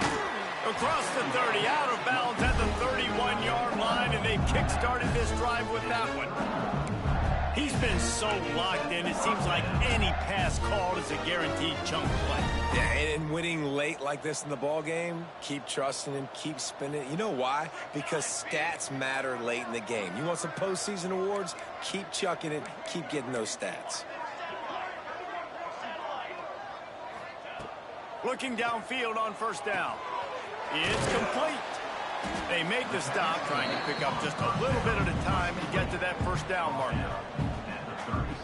Across the 30, out of bounds at the 31-yard line, and they've kick-started this drive with that one. He's been so locked in, it seems like any pass called is a guaranteed chunk play. Yeah, and winning late like this in the ball game, keep trusting him, keep spinning. You know why? Because stats matter late in the game. You want some postseason awards? Keep chucking it, keep getting those stats. Looking downfield on first down. It's complete. They make the stop, trying to pick up just a little bit at a time to get to that first down marker.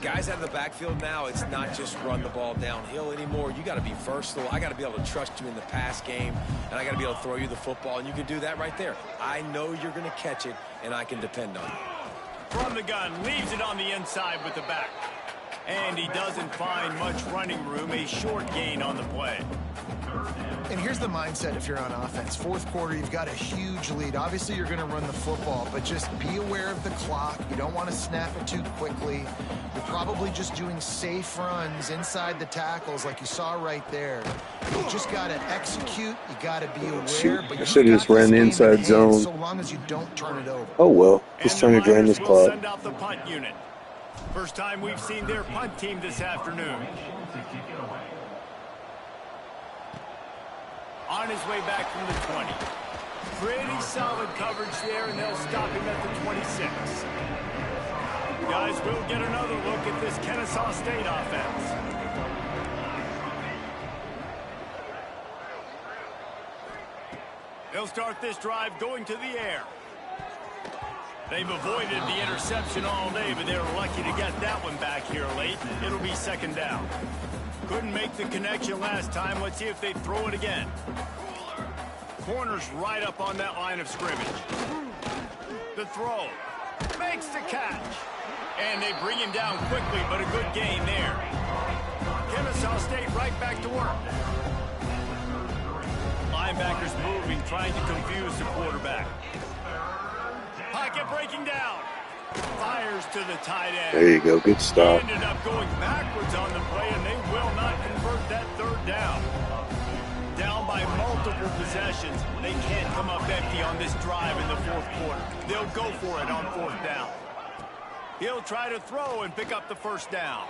Guys out of the backfield now, it's not just run the ball downhill anymore. You got to be versatile. I got to be able to trust you in the pass game, and I got to be able to throw you the football, and you can do that right there. I know you're going to catch it, and I can depend on you. From the gun, leaves it on the inside with the back. And he doesn't find much running room, a short gain on the play. And here's the mindset if you're on offense. Fourth quarter, you've got a huge lead. Obviously, you're going to run the football, but just be aware of the clock. You don't want to snap it too quickly. You're probably just doing safe runs inside the tackles like you saw right there. You just got to execute. You got to be aware. But I should have just ran the inside zone. So long as you don't turn it over. Oh, well. Just trying to drain this clock. Send out the punt unit. First time we've seen their punt team this afternoon. On his way back from the 20. Pretty solid coverage there, and they'll stop him at the 26. Guys, we'll get another look at this Kennesaw State offense. They'll start this drive going to the air. They've avoided the interception all day, but they're lucky to get that one back here late. It'll be second down. Couldn't make the connection last time. Let's see if they throw it again. Corner's right up on that line of scrimmage. The throw. Makes the catch. And they bring him down quickly, but a good gain there. Kennesaw State right back to work. Linebackers moving, trying to confuse the quarterback. Pocket breaking down. Fires to the tight end. There you go. Good stop. Ended up going backwards on the play, and they will not convert that third down. Down by multiple possessions. They can't come up empty on this drive in the fourth quarter. They'll go for it on fourth down. He'll try to throw and pick up the first down.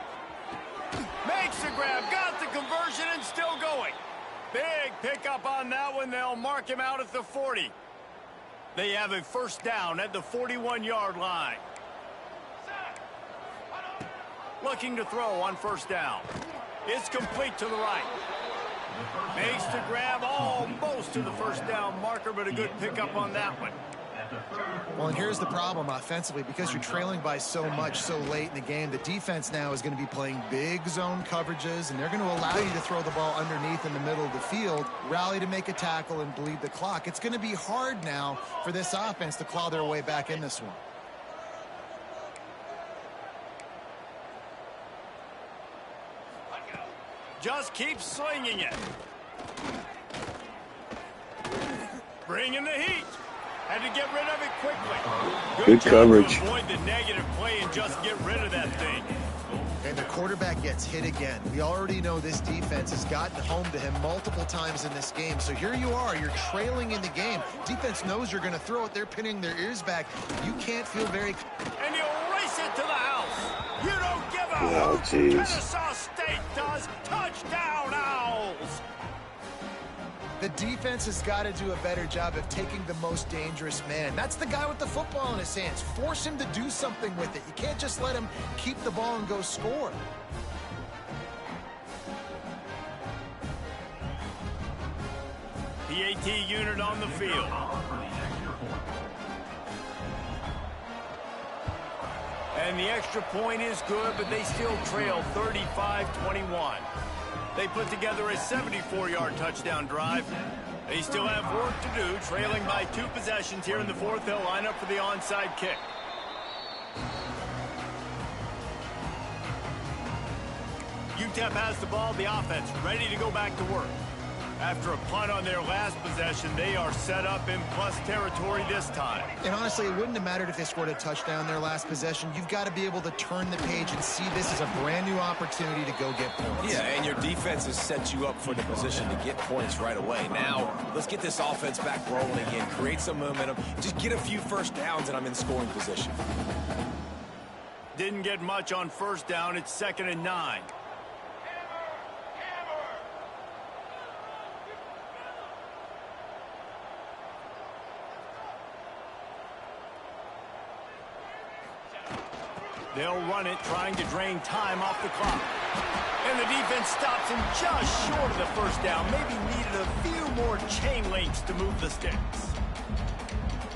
Makes the grab, got the conversion, and still going. Big pickup on that one. They'll mark him out at the 40. They have a first down at the 41-yard line. Looking to throw on first down. It's complete to the right. Makes the grab almost to the first down marker, but a good pickup on that one. Well, and here's the problem offensively. Because you're trailing by so much so late in the game, the defense now is going to be playing big zone coverages, and they're going to allow you to throw the ball underneath in the middle of the field, rally to make a tackle, and bleed the clock. It's going to be hard now for this offense to claw their way back in this one. Just keep slinging it. Bringing the heat. Had to get rid of it quickly. Good coverage. To avoid the negative play and just get rid of that thing. And the quarterback gets hit again. We already know this defense has gotten home to him multiple times in this game. So here you are. You're trailing in the game. Defense knows you're going to throw it. They're pinning their ears back. You can't feel very... And you race it to the house. You don't give up. Oh, jeez. Kennesaw State does. Touchdown, Owls. The defense has got to do a better job of taking the most dangerous man. That's the guy with the football in his hands. Force him to do something with it. You can't just let him keep the ball and go score. PAT unit on the field. And the extra point is good, but they still trail 35-21. They put together a 74-yard touchdown drive. They still have work to do, trailing by 2 possessions here in the fourth. They'll line up for the onside kick. Utep has the ball, the offense ready to go back to work. After a punt on their last possession, they are set up in plus territory this time. And honestly, it wouldn't have mattered if they scored a touchdown their last possession. You've got to be able to turn the page and see this as a brand new opportunity to go get points. Yeah, and your defense has set you up for the position to get points right away. Now, let's get this offense back rolling again, create some momentum, just get a few first downs, and I'm in scoring position. Didn't get much on first down. It's 2nd and 9. They'll run it, trying to drain time off the clock. And the defense stops him just short of the first down. Maybe needed a few more chain links to move the sticks.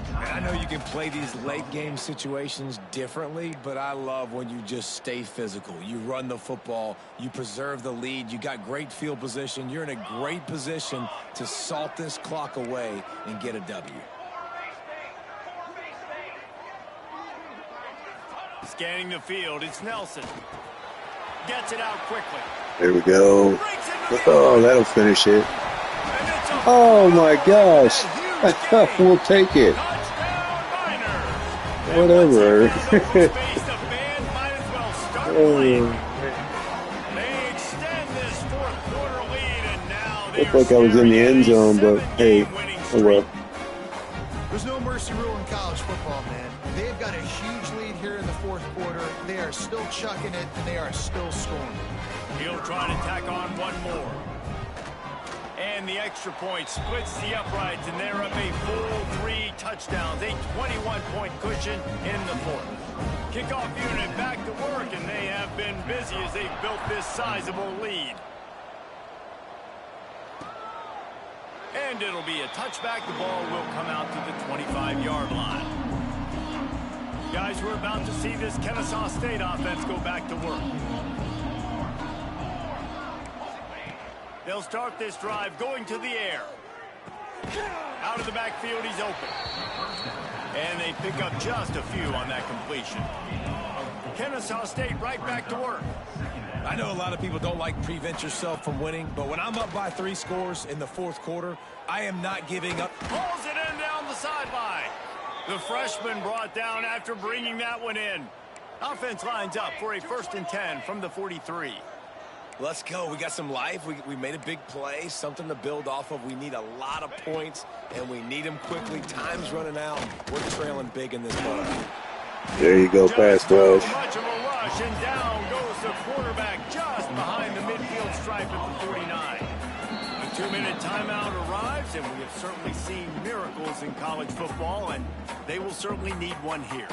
And I know you can play these late game situations differently, but I love when you just stay physical. You run the football, you preserve the lead, you got great field position. You're in a great position to salt this clock away and get a W. Scanning the field, it's Nelson. Gets it out quickly. There we go. Oh, that'll finish it. Oh, my gosh. We'll take it. Whatever. Looked like I was in the end zone, but hey, oh well. There's no mercy rule in college football, man. They've got a huge lead here in the fourth quarter. They are still chucking it, and they are still scoring. He'll try to tack on one more. And the extra point splits the uprights, and they're up a full 3 touchdowns, a 21-point cushion in the fourth. Kickoff unit back to work, and they have been busy as they've built this sizable lead. And it'll be a touchback. The ball will come out to the 25-yard line. Guys, we're about to see this Kennesaw State offense go back to work. They'll start this drive going to the air. Out of the backfield, he's open. And they pick up just a few on that completion. Kennesaw State right back to work. I know a lot of people don't like prevent yourself from winning, but when I'm up by 3 scores in the fourth quarter, I am not giving up. Pulls it in down the sideline. The freshman brought down after bringing that one in. Offense lines up for a 1st and 10 from the 43. Let's go. We got some life. We made a big play, something to build off of. We need a lot of points, and we need them quickly. Time's running out. We're trailing big in this one. There you go, pass rush. Much of a rush, and down goes the quarterback just behind the midfield stripe at the 49. The 2-minute timeout arrives, and we have certainly seen miracles in college football, and they will certainly need one here.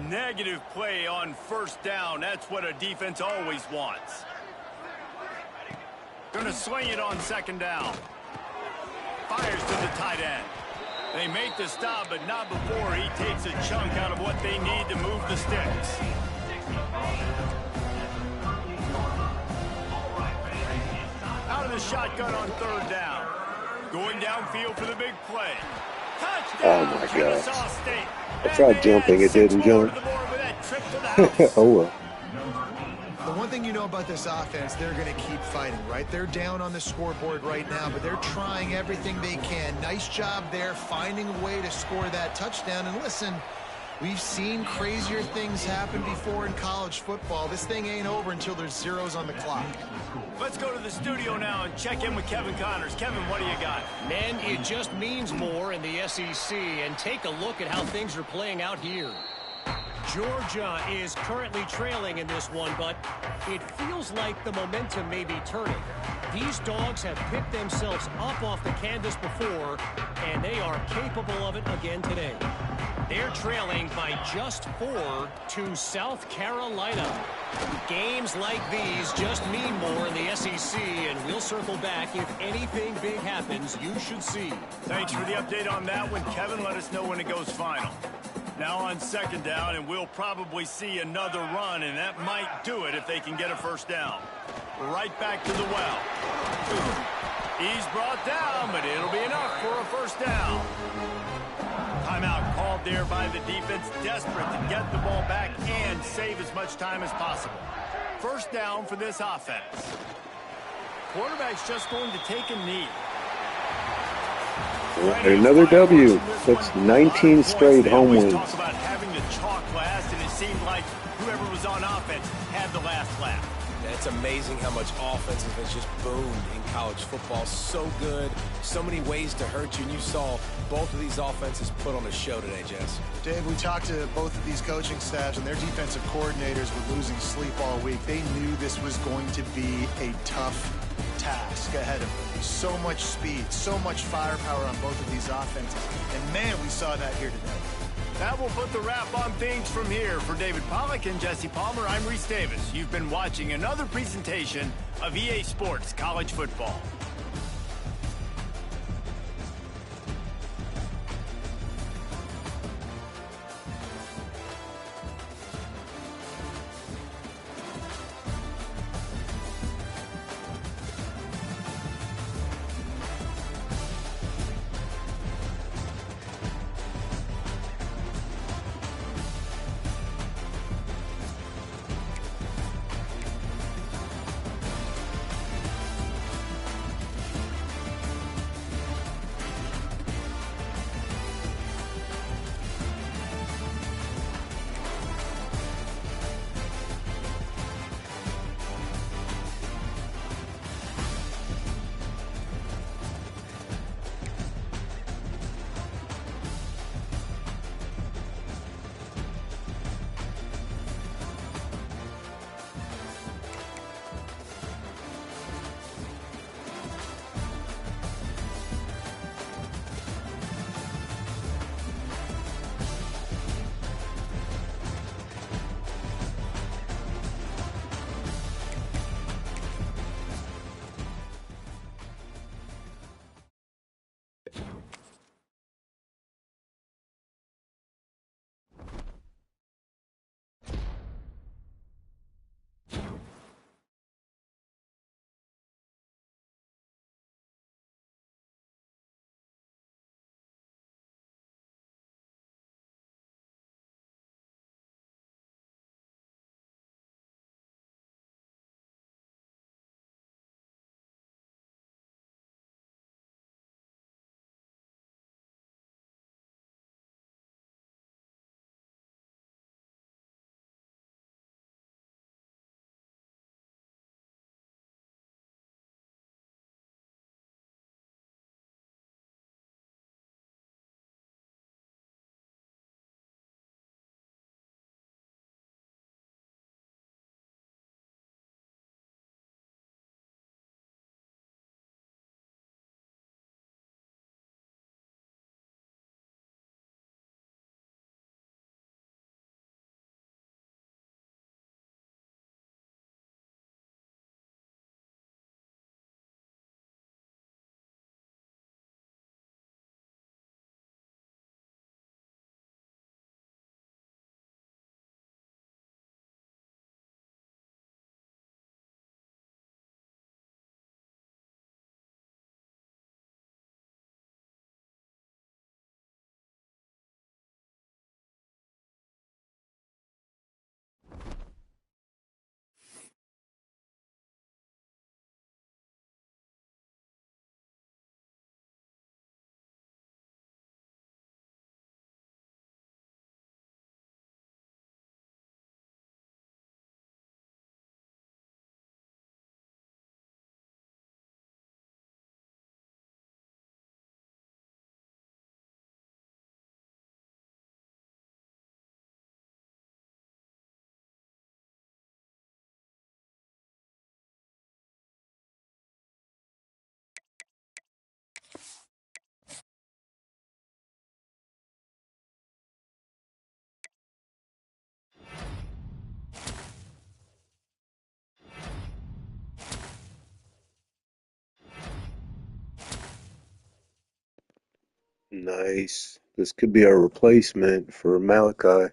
Negative play on first down. That's what a defense always wants. Going to swing it on 2nd down. Fires to the tight end. They make the stop, but not before he takes a chunk out of what they need to move the sticks. Out of the shotgun on 3rd down. Going downfield for the big play. Touchdown, Oh my Kennesaw gosh. State. I tried jumping, it didn't jump. Oh well. The one thing you know about this offense, they're going to keep fighting, right? They're down on the scoreboard right now, but they're trying everything they can. Nice job there, finding a way to score that touchdown. And listen, we've seen crazier things happen before in college football. This thing ain't over until there's zeros on the clock. Let's go to the studio now and check in with Kevin Connors. Kevin, what do you got? Men, it just means more in the SEC, and take a look at how things are playing out here. Georgia is currently trailing in this one, but it feels like the momentum may be turning. These dogs have picked themselves up off the canvas before, and they are capable of it again today. They're trailing by just 4 to South Carolina. Games like these just mean more in the SEC, and we'll circle back if anything big happens you should see. Thanks for the update on that one, Kevin. Let us know when it goes final. Now on 2nd down, and we'll probably see another run, and that might do it if they can get a first down. Right back to the well. He's brought down, but it'll be enough for a first down. Timeout called there by the defense, desperate to get the ball back and save as much time as possible. First down for this offense. Quarterback's just going to take a knee. Another W. That's 19 straight home wins. Talk about having the chalk last, and it seemed like whoever was on offense had the last laugh. It's amazing how much offense has just boomed in college football. So good, so many ways to hurt you, and you saw both of these offenses put on a show today, Jess. Dave, we talked to both of these coaching staffs, and their defensive coordinators were losing sleep all week. They knew this was going to be a tough task ahead of them. So much speed, so much firepower on both of these offenses. And, man, we saw that here today. That will put the wrap on things from here. For David Pollack and Jesse Palmer, I'm Reese Davis. You've been watching another presentation of EA Sports College Football. Nice. This could be our replacement for Malachi.